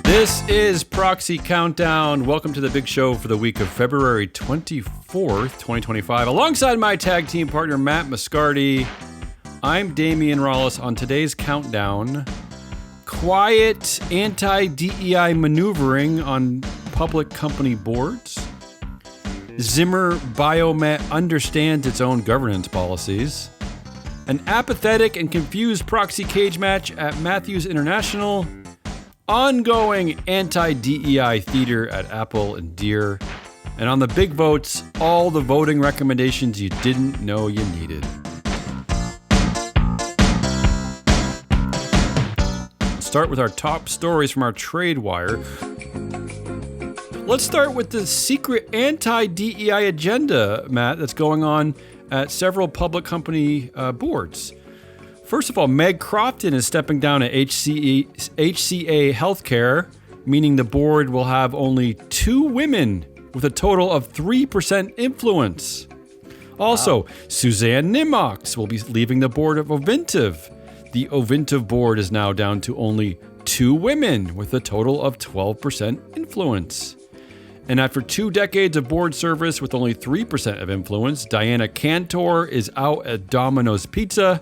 This is Proxy Countdown. Welcome to the big show for the week of February 24th, 2025. Alongside my tag team partner, Matt Moscardi, I'm Damian Rollis. On today's countdown, quiet anti-DEI maneuvering on public company boards. Zimmer Biomet understands its own governance policies. An apathetic and confused proxy cage match at Matthews International. Ongoing anti-DEI theater at Apple and Deere. And on the big votes, all the voting recommendations you didn't know you needed. Let's start with our top stories from our trade wire. Let's start with the secret anti-DEI agenda, Matt, that's going on at several public company boards. First of all, Meg Crofton is stepping down at HCA Healthcare, meaning the board will have only 2 women with a total of 3% influence. Also, Suzanne Nimmox will be leaving the board of Ovintiv. The Ovintiv board is now down to only 2 women with a total of 12% influence. And after 2 decades of board service with only 3% of influence, Diana Cantor is out at Domino's Pizza,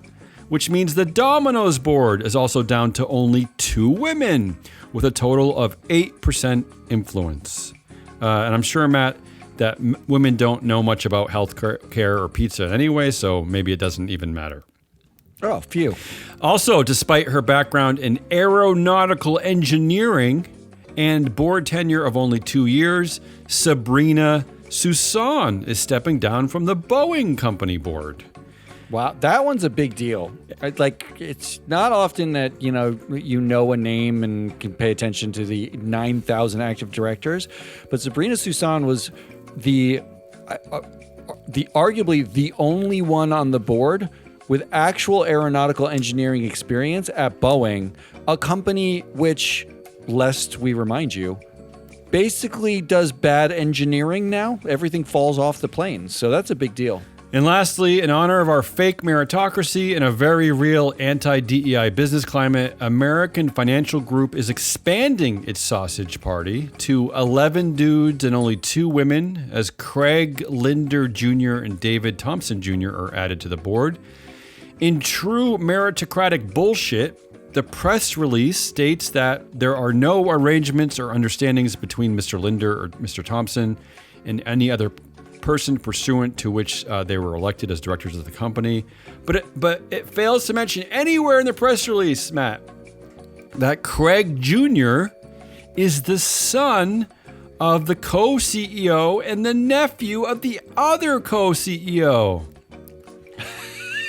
which means the Domino's board is also down to only 2 women with a total of 8% influence. And I'm sure, Matt, that women don't know much about health care or pizza anyway, so maybe it doesn't even matter. Oh, phew. Also, despite her background in aeronautical engineering and board tenure of only 2 years, Sabrina Susan is stepping down from the Boeing company board. Wow, that one's a big deal. It's not often that, you know a name and can pay attention to the 9,000 active directors, but Sabrina Susan was the arguably the only one on the board with actual aeronautical engineering experience at Boeing, a company which, lest we remind you, basically does bad engineering now. Everything falls off the planes, so that's a big deal. And lastly, in honor of our fake meritocracy and a very real anti-DEI business climate, American Financial Group is expanding its sausage party to 11 dudes and only 2 women as Craig Linder Jr. and David Thompson Jr. are added to the board. In true meritocratic bullshit, the press release states that there are no arrangements or understandings between Mr. Linder or Mr. Thompson and any other person pursuant to which they were elected as directors of the company. But it fails to mention anywhere in the press release, Matt, that Craig Jr. is the son of the co-CEO and the nephew of the other co-CEO.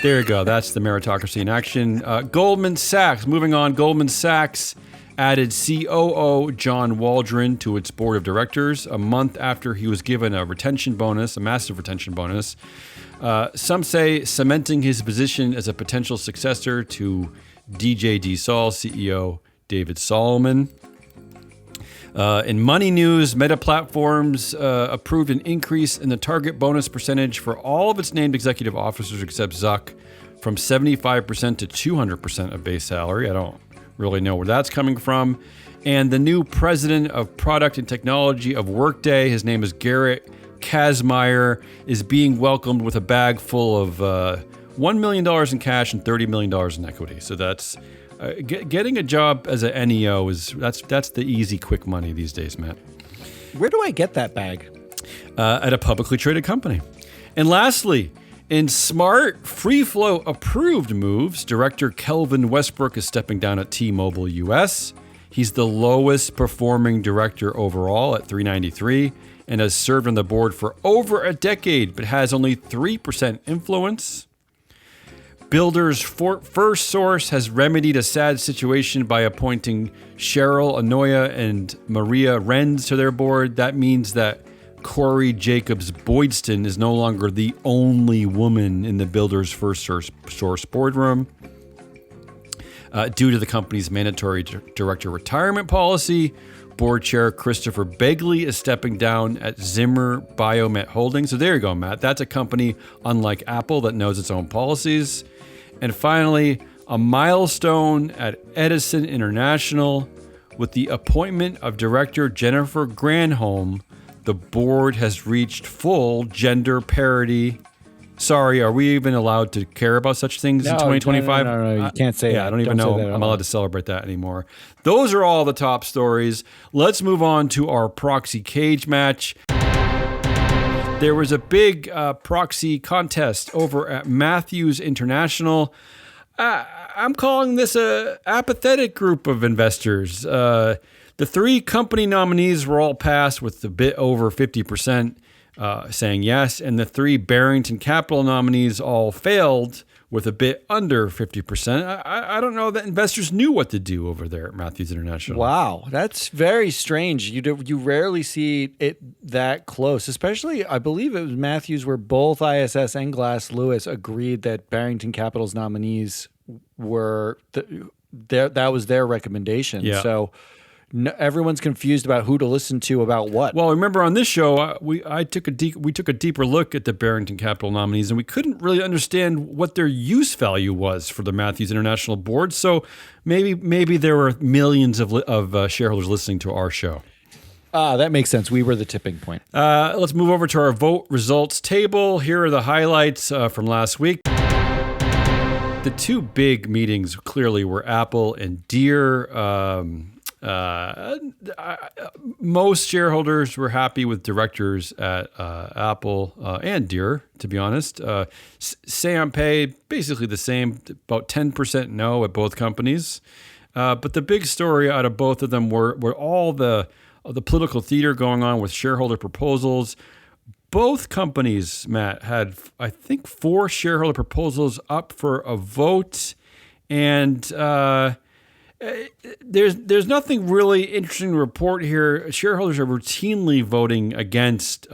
There you go. That's the meritocracy in action. Goldman Sachs, moving on, Goldman Sachs added COO John Waldron to its board of directors a month after he was given a retention bonus, a massive retention bonus. Some say cementing his position as a potential successor to DJD Saul CEO David Solomon. In money news, Meta Platforms approved an increase in the target bonus percentage for all of its named executive officers except Zuck from 75% to 200% of base salary. I don't really know where that's coming from. And the new president of product and technology of Workday, his name is Garrett Kazmaier, is being welcomed with a bag full of $1 million in cash and $30 million in equity. So that's getting a job as an NEO that's the easy, quick money these days, Matt. Where do I get that bag? At a publicly traded company. And lastly, in smart, free-flow approved moves, director Kelvin Westbrook is stepping down at T-Mobile US. He's the lowest performing director overall at 393 and has served on the board for over a decade, but has only 3% influence. Builders First Source has remedied a sad situation by appointing Cheryl Anoya and Maria Renz to their board. That means that Corey Jacobs Boydston is no longer the only woman in the Builders First Source boardroom. Due to the company's mandatory director retirement policy, board chair Christopher Begley is stepping down at Zimmer Biomet Holdings. So there you go, Matt. That's a company unlike Apple that knows its own policies. And finally, a milestone at Edison International, with the appointment of Director Jennifer Granholm, the board has reached full gender parity. Sorry, are we even allowed to care about such things in 2025? No, you can't say that. I don't even know I'm allowed to celebrate that anymore. Those are all the top stories. Let's move on to our proxy cage match. There was a big proxy contest over at Matthews International. I'm calling this a apathetic group of investors. The 3 company nominees were all passed with a bit over 50% saying yes, and the 3 Barrington Capital nominees all failed with a bit under 50%. I don't know that investors knew what to do over there at Matthews International. Wow, that's very strange. You rarely see it that close, especially I believe it was Matthews where both ISS and Glass Lewis agreed that Barrington Capital's nominees were that was their recommendation. Yeah. So everyone's confused about who to listen to about what. Well, remember on this show, we took a deeper look at the Barrington Capital nominees, and we couldn't really understand what their use value was for the Matthews International board. So maybe there were millions of shareholders listening to our show. That makes sense. We were the tipping point. Let's move over to our vote results table. Here are the highlights from last week. The 2 big meetings clearly were Apple and Deere. Most shareholders were happy with directors at Apple and Deere, to be honest. Sam Pay, basically the same, about 10% no at both companies. But the big story out of both of them were all the political theater going on with shareholder proposals. Both companies, Matt, had, I think, 4 shareholder proposals up for a vote. And there's nothing really interesting to report here. Shareholders are routinely voting against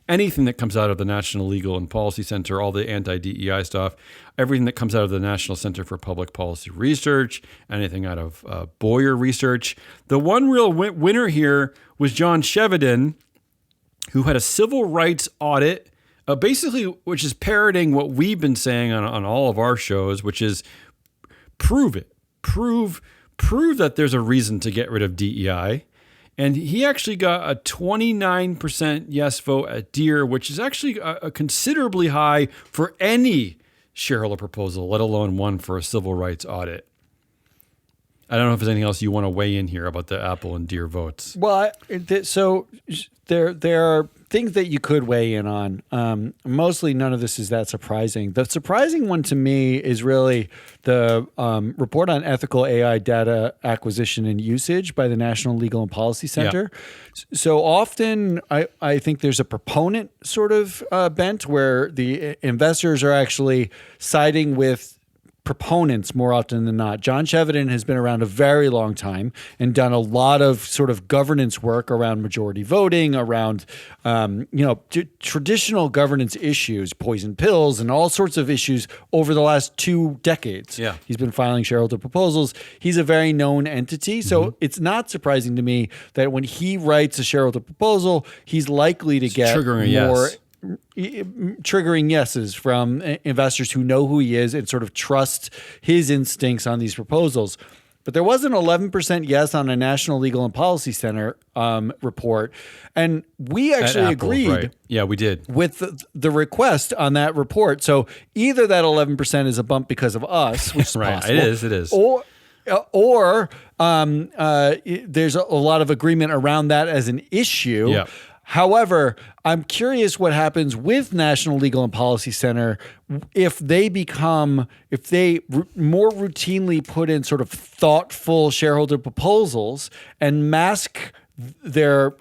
anything that comes out of the National Legal and Policy Center, all the anti-DEI stuff, everything that comes out of the National Center for Public Policy Research, anything out of Boyer Research. The one real winner here was John Chevedden, who had a civil rights audit, basically, which is parroting what we've been saying on all of our shows, which is prove it. Prove that there's a reason to get rid of DEI. And he actually got a 29% yes vote at Deere, which is actually a considerably high for any shareholder proposal, let alone one for a civil rights audit. I don't know if there's anything else you want to weigh in here about the Apple and Deere votes. Well, so there are things that you could weigh in on. Mostly none of this is that surprising. The surprising one to me is really the report on ethical AI data acquisition and usage by the National Legal and Policy Center. Yeah. So often I think there's a proponent sort of bent where the investors are actually siding with proponents more often than not. John Chevedden has been around a very long time and done a lot of sort of governance work around majority voting, around traditional governance issues, poison pills, and all sorts of issues over the last 2 decades. Yeah. He's been filing shareholder proposals. He's a very known entity, so it's not surprising to me that when he writes a shareholder proposal, he's likely to get more triggering yeses from investors who know who he is and sort of trust his instincts on these proposals. But there was an 11% yes on a National Legal and Policy Center report. And we actually agreed. Right. Yeah, we did. With the request on that report. So either that 11% is a bump because of us, which is right. possible. It is. Or there's a lot of agreement around that as an issue. Yeah. However, I'm curious what happens with National Legal and Policy Center if they more routinely put in sort of thoughtful shareholder proposals and mask their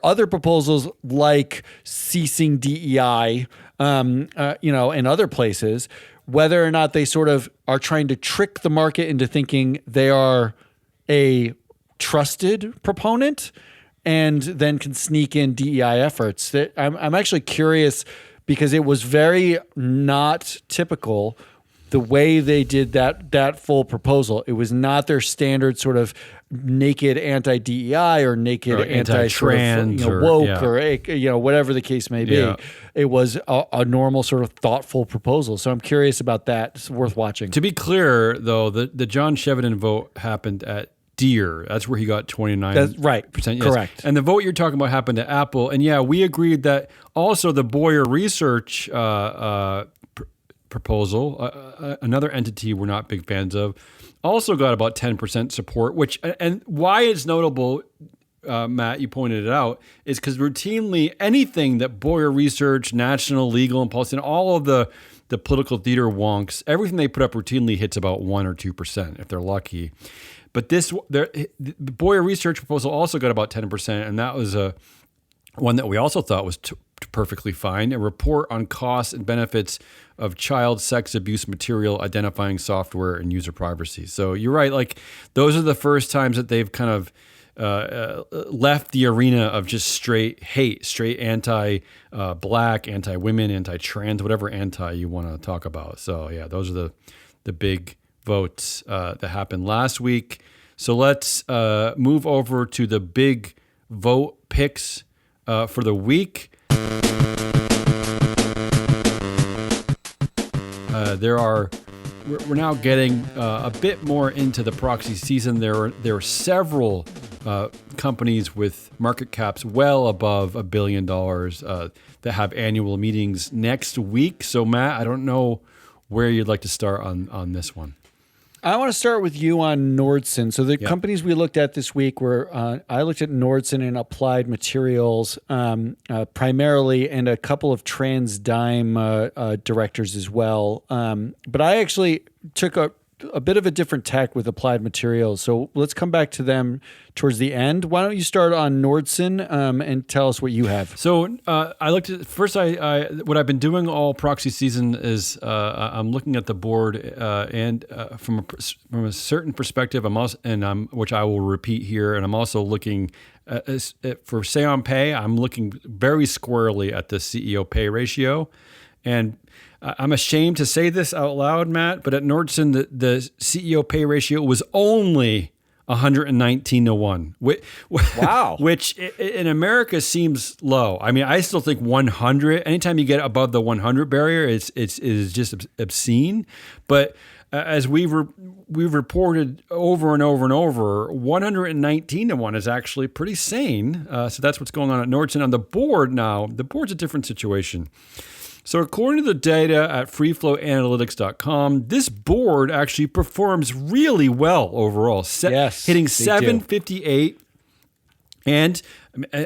other proposals like ceasing DEI, in other places, whether or not they sort of are trying to trick the market into thinking they are a trusted proponent and then can sneak in DEI efforts. I'm actually curious because it was very not typical the way they did that full proposal. It was not their standard sort of naked anti-DEI or naked anti-trans sort of, woke or whatever the case may be. Yeah. It was a normal sort of thoughtful proposal. So I'm curious about that. It's worth watching. To be clear, though, the John Chevedden vote happened at Deere. That's where he got 29%. That's right. Yes. Correct. And the vote you're talking about happened to Apple. And yeah, we agreed that also the Boyer Research proposal, another entity we're not big fans of, also got about 10% support, which, and why it's notable, Matt, you pointed it out, is because routinely anything that Boyer Research, National Legal and Policy, and all of the political theater wonks, everything they put up routinely hits about 1 or 2% if they're lucky. But the Boyer Research proposal also got about 10%, and that was one that we also thought was perfectly fine. A report on costs and benefits of child sex abuse material identifying software and user privacy. So you're right. Like, those are the first times that they've kind of left the arena of just straight hate, straight anti-black, anti-women, anti-trans, whatever anti you want to talk about. So yeah, those are the big votes that happened last week. So let's move over to the big vote picks for the week. We're now getting a bit more into the proxy season. There are several companies with market caps well above $1 billion that have annual meetings next week. So Matt, I don't know where you'd like to start on this one. I want to start with you on Nordson. So the companies we looked at this week were, I looked at Nordson and Applied Materials primarily, and a couple of TransDigm directors as well. But I actually took a bit of a different tack with Applied Materials. So let's come back to them towards the end. Why don't you start on Nordson and tell us what you have? So I looked at first. What I've been doing all proxy season is I'm looking at the board and from a certain perspective. Which I will repeat here, and I'm also looking for say on pay. I'm looking very squarely at the CEO pay ratio, and I'm ashamed to say this out loud, Matt, but at Nordson, the CEO pay ratio was only 119-1. Wow. Which in America seems low. I mean, I still think 100, anytime you get above the 100 barrier, it is just obscene. But as we've reported over and over and over, 119-1 is actually pretty sane. So that's what's going on at Nordson. On the board now, the board's a different situation. So according to the data at freeflowanalytics.com, this board actually performs really well overall, hitting 758. And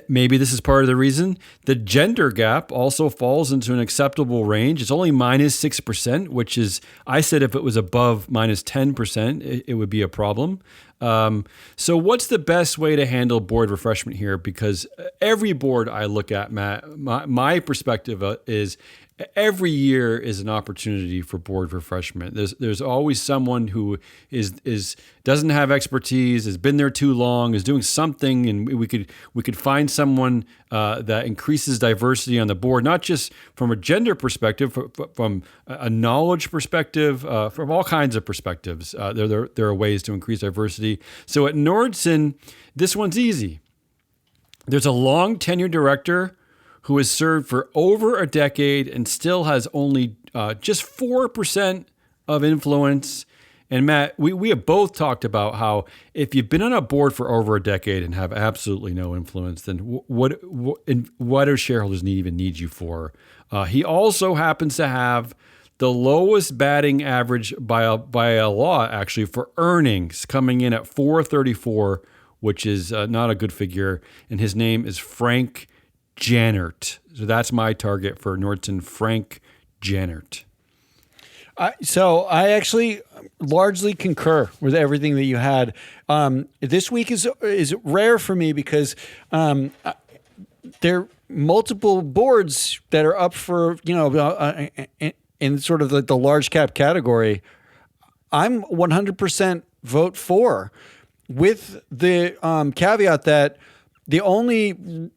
maybe this is part of the reason, the gender gap also falls into an acceptable range. It's only minus 6%, which is, I said if it was above minus 10%, it would be a problem. So what's the best way to handle board refreshment here? Because every board I look at, Matt, my perspective is every year is an opportunity for board refreshment. There's always someone who doesn't have expertise, has been there too long, is doing something, and we could find someone that increases diversity on the board, not just from a gender perspective, from a knowledge perspective, from all kinds of perspectives. There are ways to increase diversity. So at Nordson, this one's easy. There's a long tenured director who has served for over a decade and still has only just 4% of influence. And Matt, we have both talked about how if you've been on a board for over a decade and have absolutely no influence, then what do shareholders even need you for? He also happens to have the lowest batting average by a lot, actually, for earnings, coming in at 434, which is not a good figure. And his name is Frank Janert. So that's my target for Nordson, Frank Janert. So I actually largely concur with everything that you had. This week is rare for me because there are multiple boards that are up for, in sort of the large cap category. I'm 100% vote for, with the caveat that the only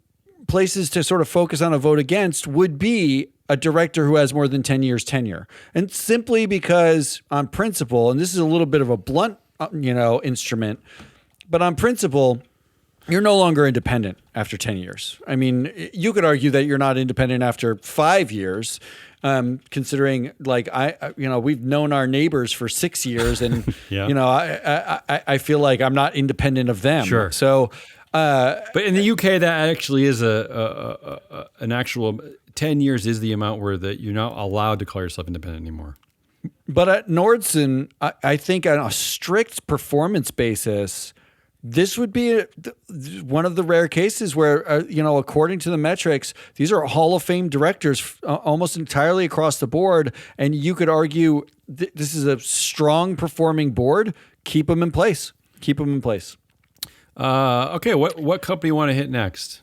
places to sort of focus on a vote against would be a director who has more than 10 years tenure. And simply because on principle, and this is a little bit of a blunt, instrument, but on principle, You're no longer independent after 10 years. I mean, you could argue that you're not independent after 5 years, considering like we've known our neighbors for 6 years, and I feel like I'm not independent of them. Sure. So, but in the UK, that actually is an actual 10 years is the amount where that you're not allowed to call yourself independent anymore. But at Nordson, I think on a strict performance basis, this would be one of the rare cases where, according to the metrics, these are Hall of Fame directors almost entirely across the board. And you could argue this is a strong performing board. Keep them in place. Keep them in place. Okay, what company you want to hit next?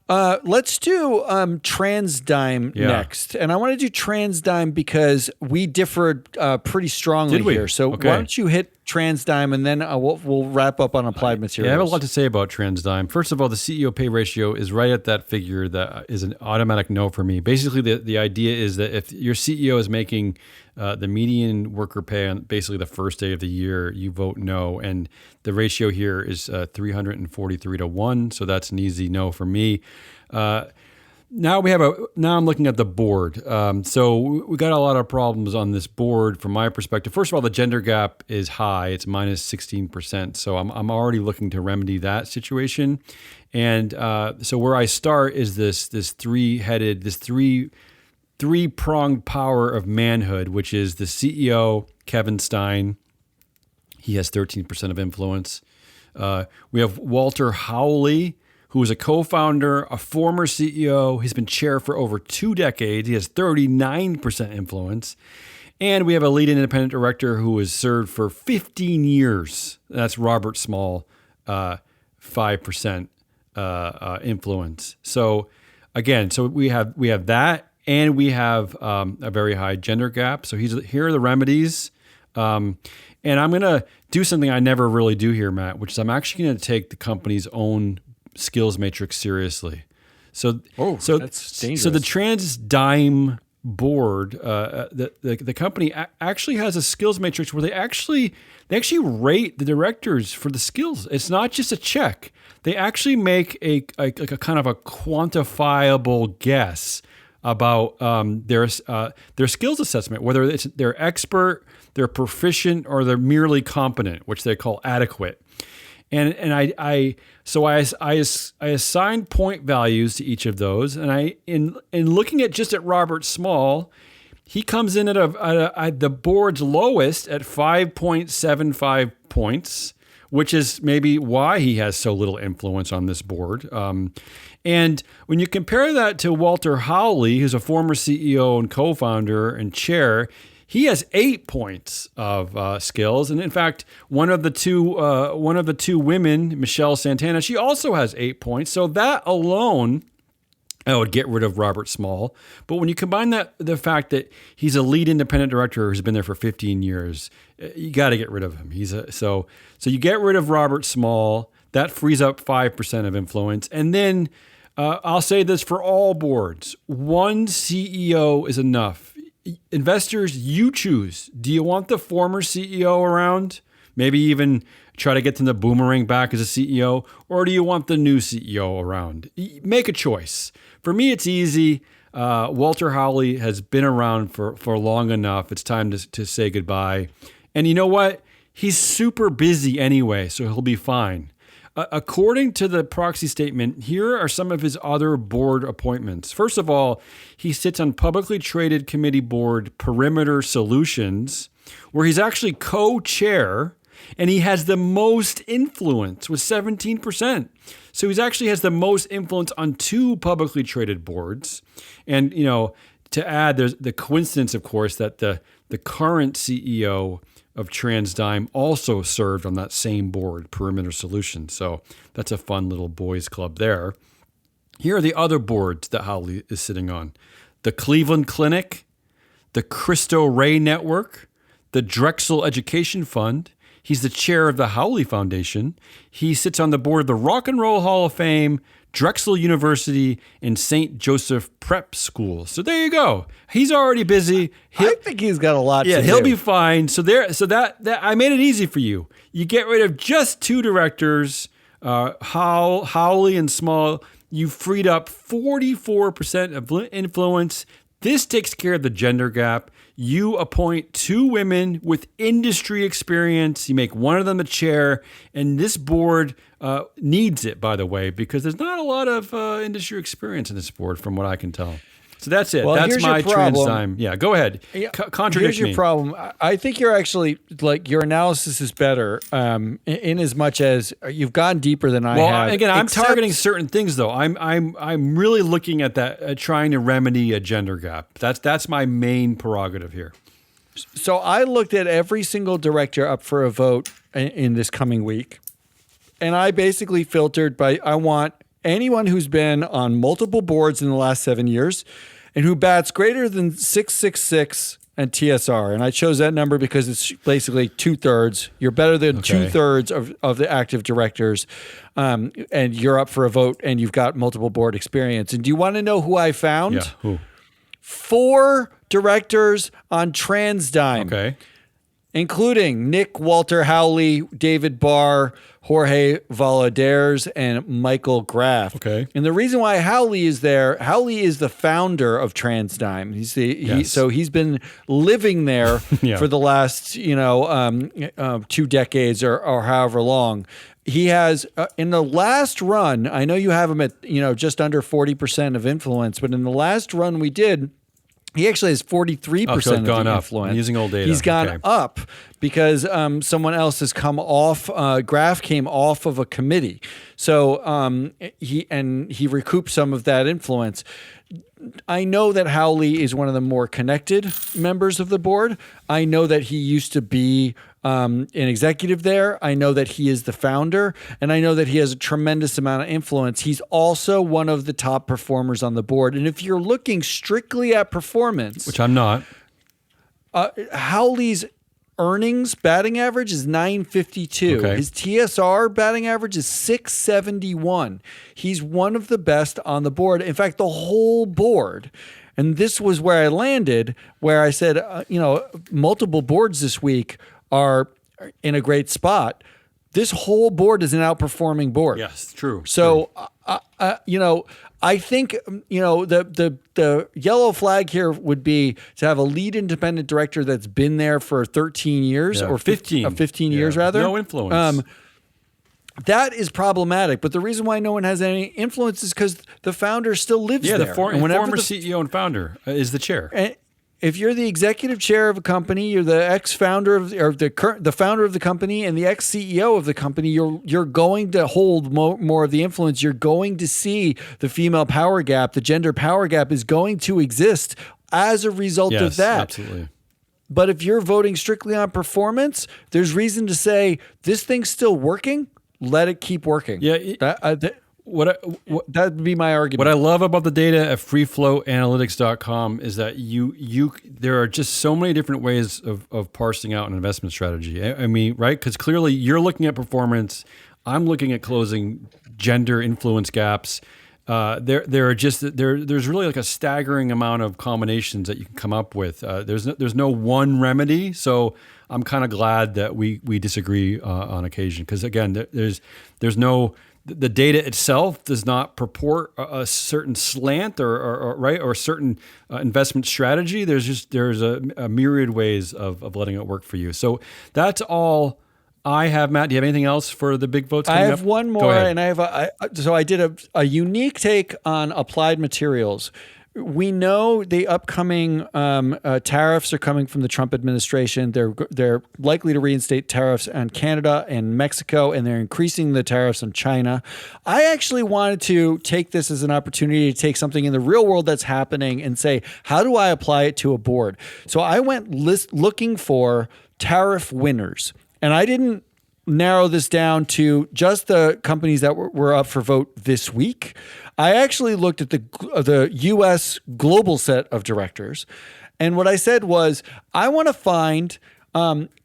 Let's do TransDigm next. And I want to do TransDigm because we differed pretty strongly here. So why don't you hit TransDigm, and then we'll wrap up on applied materials. Yeah, I have a lot to say about TransDigm. First of all, the CEO pay ratio is right at that figure that is an automatic no for me. Basically, the idea is that if your CEO is making the median worker pay on basically the first day of the year, you vote no. And the ratio here is 343 to 1. So that's an easy no for me. Now I'm looking at the board. So we got a lot of problems on this board from my perspective. First of all, the gender gap is high. It's minus 16%. So I'm already looking to remedy that situation. And so where I start is this three-pronged power of manhood, which is the CEO, Kevin Stein. He has 13% of influence. We have Walter Howley, who is a co-founder, a former CEO. He's been chair for over 2 decades. He has 39% influence. And we have a lead independent director who has served for 15 years. That's Robert Small, 5% influence. So again, we have that, and we have a very high gender gap. So here are the remedies. And I'm going to do something I never really do here, Matt, which is I'm actually going to take the company's own skills matrix seriously. So that's dangerous. So the TransDigm board, the company actually has a skills matrix where they actually rate the directors for the skills. It's not just a check. They actually make a kind of a quantifiable guess about their skills assessment, whether they're expert, they're proficient, or they're merely competent, which they call adequate. And I assign point values to each of those. And in looking at Robert Small, he comes in at the board's lowest at 5.75 points, which is maybe why he has so little influence on this board. And when you compare that to Walter Howley, who's a former CEO and co-founder and chair, he has 8 points of skills, and in fact, one of the two women, Michelle Santana, she also has 8 points. So that alone, I would get rid of Robert Small. But when you combine the fact that he's a lead independent director who's been there for 15 years, you got to get rid of him. So you get rid of Robert Small. That frees up 5% of influence, and then I'll say this for all boards: one CEO is enough. Investors, you choose. Do you want the former CEO around? Maybe even try to get them to boomerang back as a CEO, or do you want the new CEO around? Make a choice. For me, it's easy. Walter Howley has been around for long enough. It's time to say goodbye. And you know what? He's super busy anyway, so he'll be fine. According to the proxy statement, here are some of his other board appointments. First of all, he sits on publicly traded committee board Perimeter Solutions, where he's actually co-chair, and he has the most influence with 17%. So he actually has the most influence on 2 publicly traded boards. And, to add, there's the coincidence, of course, that the current CEO of TransDigm also served on that same board, Perimeter Solutions. So that's a fun little boys club there. Here are the other boards that Howley is sitting on: the Cleveland Clinic, the Cristo Rey Network, the Drexel Education Fund. He's the chair of the Howley Foundation. He sits on the board of the Rock and Roll Hall of Fame, Drexel University, and St. Joseph Prep School. So there you go. He's already busy. I think he's got a lot to do. Yeah, he'll be fine. So that I made it easy for you. You get rid of just 2 directors. Howley and Small, you freed up 44% of influence. This takes care of the gender gap. You appoint 2 women with industry experience. You make one of them a chair. And this board needs it, by the way, because there's not a lot of industry experience in this board, from what I can tell. So that's it. Well, that's my trans time. Yeah, go ahead. Contradict here's your me. problem. I think you're actually, like, your analysis is better in as much as you've gone deeper than I have. Well, again, I'm targeting certain things, though. I'm really looking at that, trying to remedy a gender gap. That's my main prerogative here. So I looked at every single director up for a vote in this coming week, and I basically filtered by, I want anyone who's been on multiple boards in the last 7 years and who bats greater than 666 and TSR. And I chose that number because it's basically 2/3. You're better than 2/3 of the active directors, and you're up for a vote and you've got multiple board experience. And do you want to know who I found? Yeah, who? 4 directors on TransDigm. Okay. Including Nick Walter Howley, David Barr, Jorge Valadares, and Michael Graff. Okay. And the reason why Howley is there, Howley is the founder of TransDigm. So he's been living there for the last 2 decades or however long. He has in the last run. I know you have him at just under 40% of influence, but in the last run we did, he actually has 43% of the influence. I'm using old data. He's gone up because someone else has come off. Graff came off of a committee, so he recouped some of that influence. I know that Howley is one of the more connected members of the board. I know that he used to be an executive there. I know that he is the founder, and I know that he has a tremendous amount of influence. He's also one of the top performers on the board. And if you're looking strictly at performance, which I'm not, Howley's earnings batting average is 952. Okay. His TSR batting average is 671. He's one of the best on the board. In fact, the whole board. And this was where I landed, where I said, multiple boards this week are in a great spot. This whole board is an outperforming board. Yes, true. So, I think, the yellow flag here would be to have a lead independent director that's been there for 13 years or 15 years rather. No influence. That is problematic. But the reason why no one has any influence is because the founder still lives there. Yeah, the former CEO and founder is the chair. And if you're the executive chair of a company, you're the ex-founder or the founder of the company and the ex-CEO of the company, you're going to hold more of the influence. You're going to see the female power gap, the gender power gap is going to exist as a result of that. Absolutely. But if you're voting strictly on performance, there's reason to say this thing's still working. Let it keep working. Yeah. That'd be my argument. What I love about the data at freeflowanalytics.com is that there are just so many different ways of parsing out an investment strategy. I mean, right? Because clearly you're looking at performance. I'm looking at closing gender influence gaps. There's really like a staggering amount of combinations that you can come up with. There's no one remedy. So I'm kind of glad that we disagree on occasion, because again, there's no. The data itself does not purport a certain slant or a certain investment strategy. There's a myriad ways of letting it work for you. So that's all I have. Matt, do you have anything else for the big votes coming up? I have one more, and I did a unique take on applied materials. We know the upcoming tariffs are coming from the Trump administration. They're likely to reinstate tariffs on Canada and Mexico, and they're increasing the tariffs on China. I actually wanted to take this as an opportunity to take something in the real world that's happening and say, how do I apply it to a board? So I went looking for tariff winners, and I didn't narrow this down to just the companies that were up for vote this week. I actually looked at the U.S. global set of directors, and what I said was, I want to find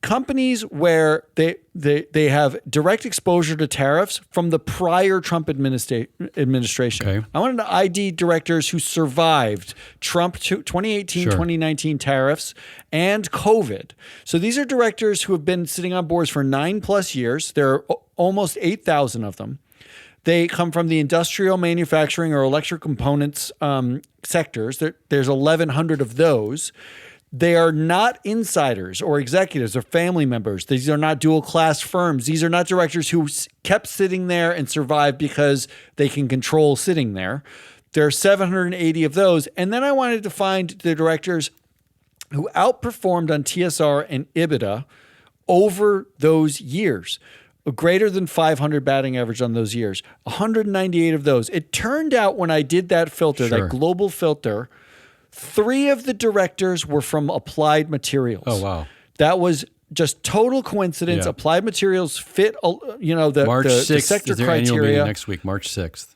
companies where they have direct exposure to tariffs from the prior Trump administration. Okay. I wanted to ID directors who survived Trump 2018, 2019 tariffs and COVID. So these are directors who have been sitting on boards for 9+ years. There are almost 8,000 of them. They come from the industrial, manufacturing, or electric components sectors. There's 1,100 of those. They are not insiders or executives or family members. These are not dual-class firms. These are not directors who kept sitting there and survived because they can control sitting there. There are 780 of those. And then I wanted to find the directors who outperformed on TSR and EBITDA over those years. A greater than 500 batting average on those years. 198 of those. It turned out when I did that filter, that global filter, 3 of the directors were from Applied Materials. Oh, wow. That was just total coincidence. Yeah. Applied Materials fit, March 6th, the sector is their annual criteria. meeting next week, March 6th.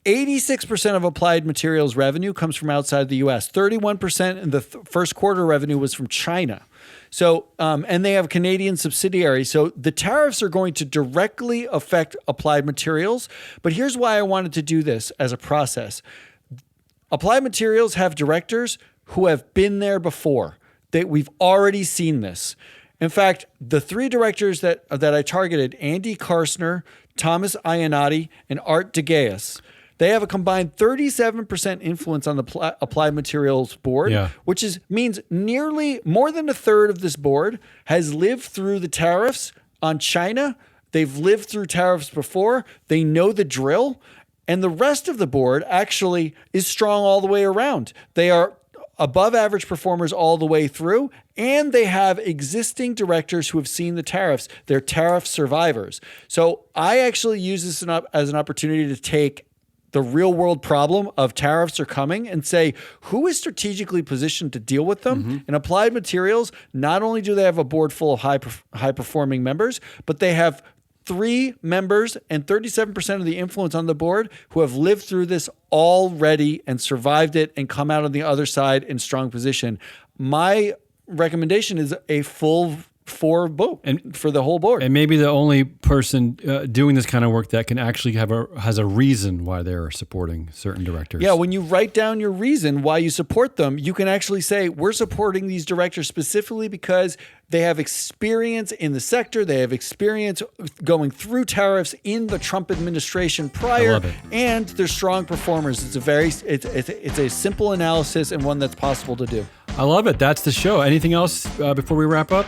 86% of Applied Materials revenue comes from outside the U.S. 31% in the first quarter revenue was from China. So, and they have a Canadian subsidiary. So the tariffs are going to directly affect Applied Materials. But here's why I wanted to do this as a process. Applied Materials have directors who have been there before. We've already seen this. In fact, the 3 directors that I targeted, Andy Karsner, Thomas Iannotti, and Art DeGeus, they have a combined 37% influence on the Applied Materials board, which means nearly more than a third of this board has lived through the tariffs on China. They've lived through tariffs before. They know the drill. And the rest of the board actually is strong all the way around. They are above average performers all the way through, and they have existing directors who have seen the tariffs. They're tariff survivors. So I actually use this as an opportunity to take the real world problem of tariffs are coming and say, who is strategically positioned to deal with them? Mm-hmm. In Applied Materials, not only do they have a board full of high performing members, but they have 3 members and 37% of the influence on the board who have lived through this already and survived it and come out on the other side in strong position. My recommendation is a full 4 vote and for the whole board. And maybe the only person doing this kind of work that can actually has a reason why they're supporting certain directors. Yeah, when you write down your reason why you support them, you can actually say, we're supporting these directors specifically because they have experience in the sector. They have experience going through tariffs in the Trump administration prior, I love it. And they're strong performers. It's a simple analysis and one that's possible to do. I love it. That's the show. Anything else before we wrap up?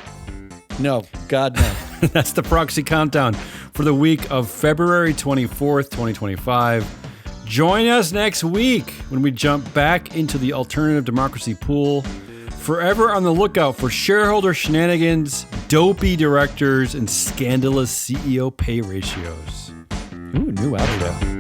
No, God, no. That's the Proxy Countdown for the week of February 24th, 2025. Join us next week when we jump back into the alternative democracy pool. Forever on the lookout for shareholder shenanigans, dopey directors, and scandalous CEO pay ratios. Ooh, new outro.